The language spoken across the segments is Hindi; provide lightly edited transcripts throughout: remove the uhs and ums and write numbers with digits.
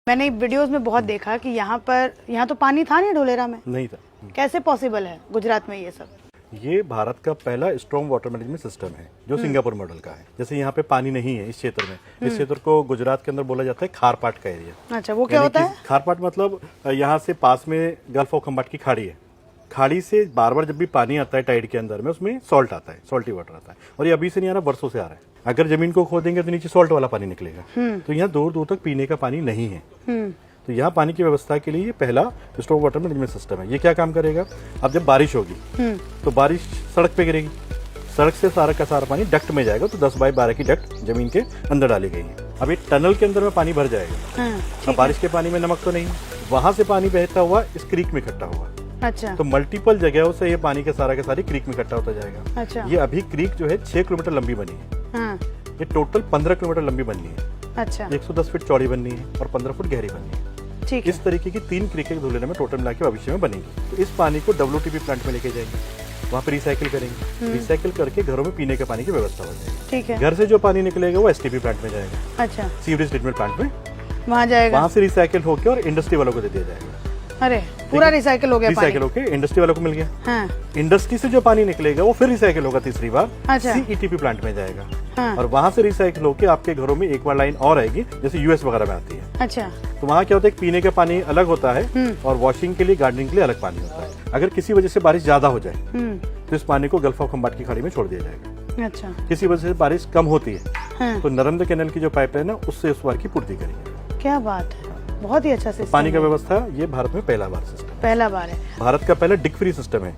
मैंने वीडियोस में बहुत देखा कि यहाँ तो पानी था नहीं ढोलेरा में, नहीं था। कैसे पॉसिबल है गुजरात में ये सब? ये भारत का पहला स्ट्रॉन्ग वाटर मैनेजमेंट सिस्टम है जो सिंगापुर मॉडल का है। जैसे यहाँ पे पानी नहीं है इस क्षेत्र में, इस क्षेत्र को गुजरात के अंदर बोला जाता है खारपाट का एरिया। अच्छा, वो क्या होता है? खारपाट मतलब यहाँ से पास में गल्फ ऑफ खम्बाट की खाड़ी है। खाड़ी से बार बार जब भी पानी आता है टाइड के अंदर में, उसमें सॉल्ट आता है, सॉल्टी वाटर आता है। और ये अभी से नहीं आ रहा, वर्षों से आ रहा है। अगर जमीन को खोदेंगे तो नीचे सॉल्ट वाला पानी निकलेगा। तो यहाँ दूर दूर तक पीने का पानी नहीं है। तो यहाँ पानी की व्यवस्था के लिए ये पहला स्ट्रॉन्ग वाटर मैनेजमेंट सिस्टम है। ये क्या काम करेगा? अब जब बारिश होगी तो बारिश सड़क पे गिरेगी, सड़क से सारा का सारा पानी डक्ट में जाएगा। तो 10 बाई 12 की डक्ट जमीन के अंदर डाली गई है। अब एक टनल के अंदर में पानी भर जाएगा। अब बारिश के पानी में नमक तो नहीं, वहां से पानी बहता हुआ इस क्रीक में इकट्ठा हुआ। अच्छा, तो मल्टीपल जगहों से ये पानी के सारा क्रीक में इकट्ठा होता जाएगा। अच्छा, ये अभी क्रीक जो है 6 किलोमीटर लंबी बनी है। ये टोटल 15 किलोमीटर लंबी बननी है। अच्छा, 110 फीट चौड़ी बननी है और 15 फुट गहरी बननी है। ठीक इस तरीके की 3 क्रिकेट धुलेरा में टोटल मिला के भविष्य में बनेगी। तो इस पानी को WTP प्लांट में लेके जाएंगे, वहाँ पे रिसाइकिल करेंगे। रिसाइकिल करके घरों में पीने के पानी की व्यवस्था हो जाएगी। ठीक है। घर से जो पानी निकलेगा वो STP प्लांट में जाएगा। अच्छा, सीवरेज ट्रीटमेंट प्लांट में वहाँ जाएगा। वहाँ से रिसाइकिल होकर और इंडस्ट्री वालों को दे दिया जाएगा। अरे, पूरा रिसाइकिल हो गया, रिसाइकिल होके इंडस्ट्री वालों को मिल गया। हाँ। इंडस्ट्री से जो पानी निकलेगा वो फिर रिसाइकिल होगा तीसरी बार। अच्छा। CETP प्लांट में जाएगा। हाँ। और वहाँ से रिसाइकिल होके आपके घरों में एक बार लाइन और आएगी, जैसे US वगैरह में आती है। अच्छा। तो वहाँ क्या होता है, पीने का पानी अलग होता है और वॉशिंग के लिए, गार्डनिंग के लिए अलग पानी होता है। अगर किसी वजह से बारिश ज्यादा हो जाए तो इस पानी को गल्फ ऑफ खम्बाट की खाड़ी में छोड़ दिया जाएगा। अच्छा। किसी वजह से बारिश कम होती है तो नर्मदा कैनाल की जो पाइपलाइन है उससे उस बार की पूर्ति करेंगे। क्या बात है, बहुत ही अच्छा सिस्टम। पानी का व्यवस्था ये भारत में पहला बार सिस्टम, पहला बार है। भारत का पहला डिग फ्री सिस्टम है।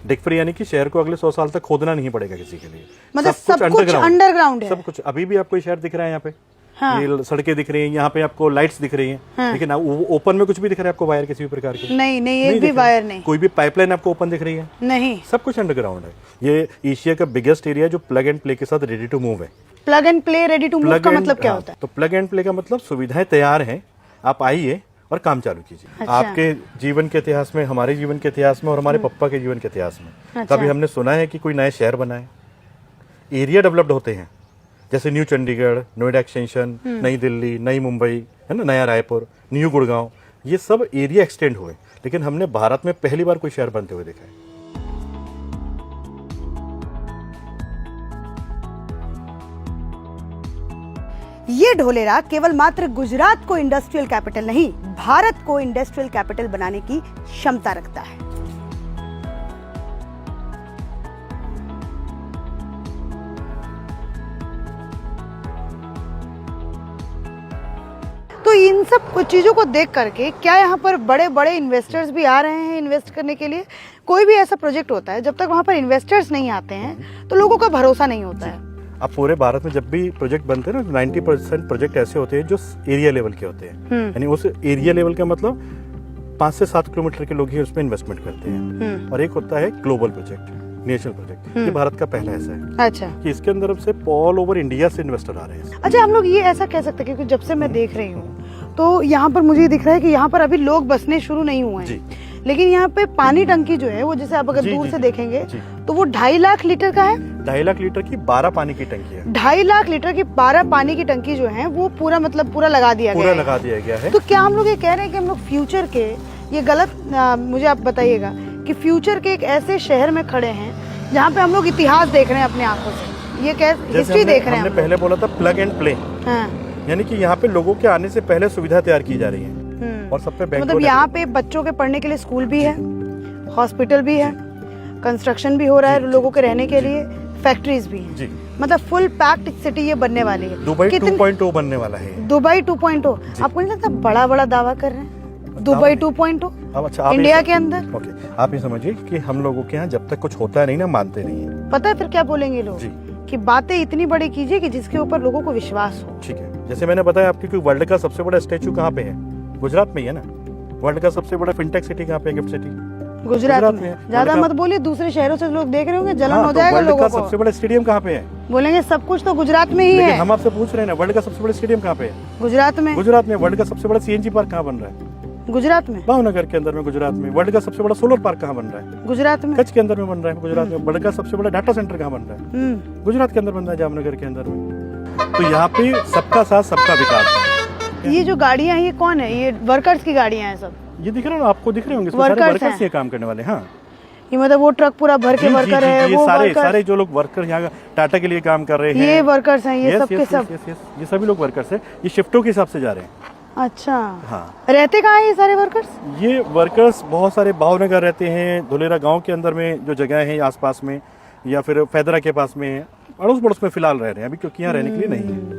डिग फ्री यानी कि शहर को अगले 100 साल तक खोदना नहीं पड़ेगा किसी के लिए। मतलब सब कुछ अंडरग्राउंड है। सब कुछ। अभी भी आपको शहर दिख रहा है यहाँ पे। हाँ। ये सड़कें दिख रही हैं, यहाँ पे आपको लाइट्स दिख रही हैं। हाँ। लेकिन ओपन में कुछ भी दिख रहा है आपको? वायर किसी भी प्रकार की नहीं, एक भी वायर नहीं। कोई भी पाइपलाइन आपको ओपन दिख रही है? नहीं, सब कुछ अंडरग्राउंड है। ये एशिया का बिगेस्ट एरिया जो प्लग एंड प्ले के साथ रेडी टू मूव है। Plug and play ready to move का मतलब क्या होता है? तो प्लग एंड प्ले का मतलब सुविधाएं तैयार हैं, आप आइए और काम चालू कीजिए। अच्छा। आपके जीवन के इतिहास में, हमारे जीवन के इतिहास में और हमारे पप्पा के जीवन के इतिहास में कभी हमने सुना है कि कोई नया शहर बना है? एरिया डेवलप्ड होते हैं, जैसे न्यू चंडीगढ़, नोएडा एक्सटेंशन, नई दिल्ली, नई मुंबई, है ना, नया रायपुर, न्यू गुड़गांव, ये सब एरिया एक्सटेंड हुए। लेकिन हमने भारत में पहली बार कोई शहर बनते हुए देखा है। ये ढोलेरा केवल मात्र गुजरात को इंडस्ट्रियल कैपिटल नहीं, भारत को इंडस्ट्रियल कैपिटल बनाने की क्षमता रखता है। तो इन सब चीजों को देख करके क्या यहाँ पर बड़े बड़े इन्वेस्टर्स भी आ रहे हैं इन्वेस्ट करने के लिए? कोई भी ऐसा प्रोजेक्ट होता है, जब तक वहाँ पर इन्वेस्टर्स नहीं आते हैं तो लोगों का भरोसा नहीं होता है। अब पूरे भारत में जब भी प्रोजेक्ट बनते हैं ना, 90% प्रोजेक्ट ऐसे होते हैं जो एरिया लेवल के होते हैं। यानी उस एरिया लेवल का मतलब 5 से 7 किलोमीटर के लोग ही उसमें इन्वेस्टमेंट करते हैं। और एक होता है ग्लोबल प्रोजेक्ट, नेशनल प्रोजेक्ट। ये भारत का पहला ऐसा है। अच्छा। कि इसके अंदर से ऑल ओवर इंडिया से इन्वेस्टर आ रहे हैं। अच्छा, हम लोग ये ऐसा कह सकते हैं, क्योंकि जब से मैं देख रही हूँ तो यहाँ पर मुझे दिख रहा है कि यहाँ पर अभी लोग बसने शुरू नहीं हुए हैं, लेकिन यहाँ पे पानी टंकी जो है वो, जैसे आप अगर दूर से देखेंगे तो वो 2.5 लाख लीटर का है। 2.5 लाख लीटर की 12 पानी की टंकी है। 2.5 लाख लीटर की 12 पानी की टंकी जो है वो पूरा लगा दिया गया है। तो क्या हम लोग ये कह रहे हैं कि हम लोग फ्यूचर के, ये गलत मुझे आप बताइएगा, कि फ्यूचर के एक ऐसे शहर में खड़े हैं जहाँ पे हम लोग इतिहास देख रहे हैं अपनी आंखों से, ये क्या हिस्ट्री देख रहे हैं? हमने पहले बोला था प्लग एंड प्ले। यानी कि यहाँ पे लोगों के आने से पहले सुविधा तैयार की जा रही है और सब पे बैंक, मतलब यहाँ पे बच्चों के पढ़ने के लिए स्कूल भी है, हॉस्पिटल भी है, कंस्ट्रक्शन भी हो रहा है लोगों के रहने के लिए, फैक्ट्रीज भी हैं। मतलब फुल पैक्ड सिटी ये बनने वाली है। दुबई 2.0 बनने वाला है। दुबई 2.0 आपको नहीं लगता बड़ा दावा कर रहे हैं दुबई 2.0? अच्छा, इंडिया के अंदर। ओके, आप ये समझिए कि हम लोगों के यहाँ जब तक कुछ होता है नहीं ना, मानते नहीं है। पता है फिर क्या बोलेंगे लोग? कि बातें इतनी बड़ी कीजिए कि जिसके ऊपर लोगों को विश्वास हो। ठीक है, जैसे मैंने बताया आपको कि वर्ल्ड का सबसे बड़ा स्टैचू कहाँ पे है? गुजरात में ही है ना। वर्ल्ड का सबसे बड़ा फिनटेक सिटी कहाँ पे है? गिफ्ट सिटी गुजरात में। ज्यादा मत बोलिए, दूसरे शहरों से लोग देख रहे होंगे, जलन हो जाएगा लोगों को। सबसे बड़ा स्टेडियम कहाँ पे है? बोलेंगे सब कुछ तो गुजरात में ही है। हम आपसे पूछ रहे हैं ना, वर्ल्ड का सबसे बड़ा स्टेडियम कहाँ पे है? गुजरात में। गुजरात में। वर्ल्ड का सबसे बड़ा CNG पार्क कहाँ बन रहा है? गुजरात में। भावनगर के अंदर में, गुजरात में। वर्ल्ड का सबसे बड़ा सोलर पार्क कहाँ बन रहा है? गुजरात में। कच्छ के अंदर में बन रहा है, गुजरात में। वर्ल्ड का सबसे बड़ा डाटा सेंटर कहाँ बन रहा है? गुजरात के अंदर बन रहा है, जामनगर के अंदर में। तो यहाँ पे सबका साथ सबका विकास है। हैं। ये जो गाड़ियाँ हैं ये कौन है? ये वर्कर्स की गाड़ियाँ हैं सब? ये दिख रहे हो, आपको दिख रहे होंगे, इसमें सारे Workers वर्कर्स हैं। ये काम करने वाले। हाँ, ये मतलब वो ट्रक पूरा भर के वर्कर है, ये वो सारे वर्कर, सारे जो लोग वर्कर यहाँ टाटा के लिए काम कर रहे हैं, ये वर्कर्स हैं, ये Yes, सब के yes, सब। yes, yes, yes, ये सभी लोग वर्कर्स हैं। ये शिफ्टों के हिसाब से जा रहे हैं। अच्छा, हाँ, रहते कहाँ हैं ये सारे वर्कर्स? ये वर्कर्स बहुत सारे भावनगर रहते हैं, धुलेरा गांव के अंदर में जो जगह है आसपास में, या फिर फैदरा के पास में, अड़ोस पड़ोस में फिलहाल रह रहे हैं अभी, क्योंकि यहाँ रहने के लिए नहीं है।